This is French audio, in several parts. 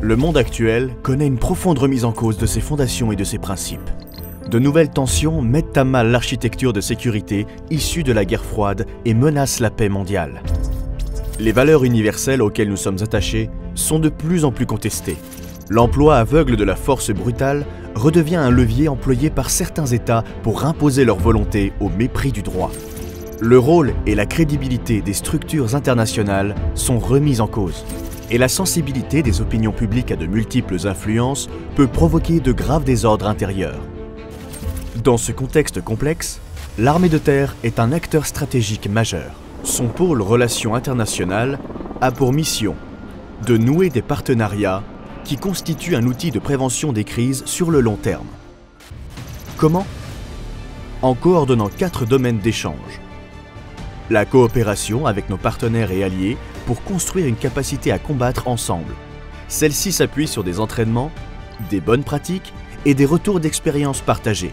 Le monde actuel connaît une profonde remise en cause de ses fondations et de ses principes. De nouvelles tensions mettent à mal l'architecture de sécurité issue de la guerre froide et menacent la paix mondiale. Les valeurs universelles auxquelles nous sommes attachés sont de plus en plus contestées. L'emploi aveugle de la force brutale redevient un levier employé par certains États pour imposer leur volonté au mépris du droit. Le rôle et la crédibilité des structures internationales sont remis en cause. Et la sensibilité des opinions publiques à de multiples influences peut provoquer de graves désordres intérieurs. Dans ce contexte complexe, l'armée de terre est un acteur stratégique majeur. Son pôle Relations internationales a pour mission de nouer des partenariats qui constituent un outil de prévention des crises sur le long terme. Comment? En coordonnant 4 domaines d'échange. La coopération avec nos partenaires et alliés pour construire une capacité à combattre ensemble. Celle-ci s'appuie sur des entraînements, des bonnes pratiques et des retours d'expérience partagés.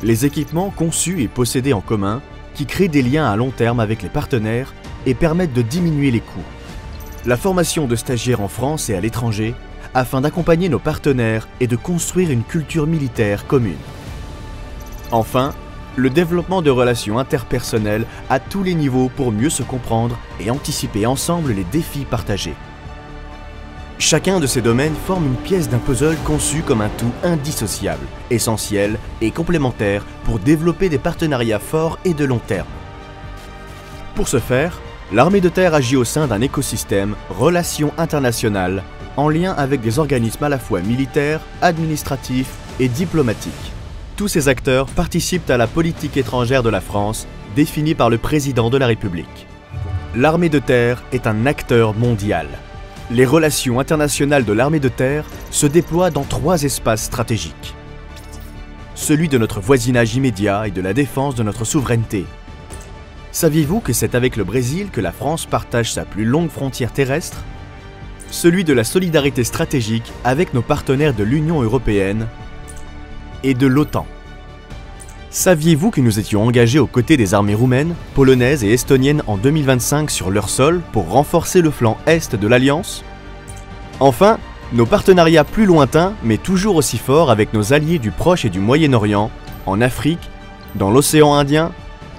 Les équipements conçus et possédés en commun qui créent des liens à long terme avec les partenaires et permettent de diminuer les coûts. La formation de stagiaires en France et à l'étranger afin d'accompagner nos partenaires et de construire une culture militaire commune. Enfin, le développement de relations interpersonnelles à tous les niveaux pour mieux se comprendre et anticiper ensemble les défis partagés. Chacun de ces domaines forme une pièce d'un puzzle conçu comme un tout indissociable, essentiel et complémentaire pour développer des partenariats forts et de long terme. Pour ce faire, l'armée de terre agit au sein d'un écosystème Relations internationales en lien avec des organismes à la fois militaires, administratifs et diplomatiques. Tous ces acteurs participent à la politique étrangère de la France, définie par le président de la République. L'armée de terre est un acteur mondial. Les relations internationales de l'armée de terre se déploient dans 3 espaces stratégiques. Celui de notre voisinage immédiat et de la défense de notre souveraineté. Saviez-vous que c'est avec le Brésil que la France partage sa plus longue frontière terrestre? Celui de la solidarité stratégique avec nos partenaires de l'Union européenne et de l'OTAN. Saviez-vous que nous étions engagés aux côtés des armées roumaines, polonaises et estoniennes en 2025 sur leur sol pour renforcer le flanc est de l'Alliance? Enfin, nos partenariats plus lointains mais toujours aussi forts avec nos alliés du Proche et du Moyen-Orient, en Afrique, dans l'océan Indien,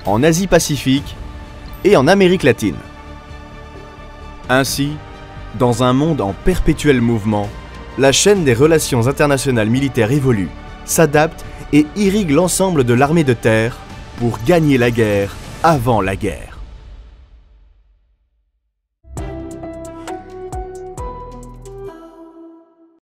en Asie-Pacifique et en Amérique latine. Ainsi, dans un monde en perpétuel mouvement, la chaîne des relations internationales militaires évolue, s'adapte et irrigue l'ensemble de l'armée de terre pour gagner la guerre avant la guerre.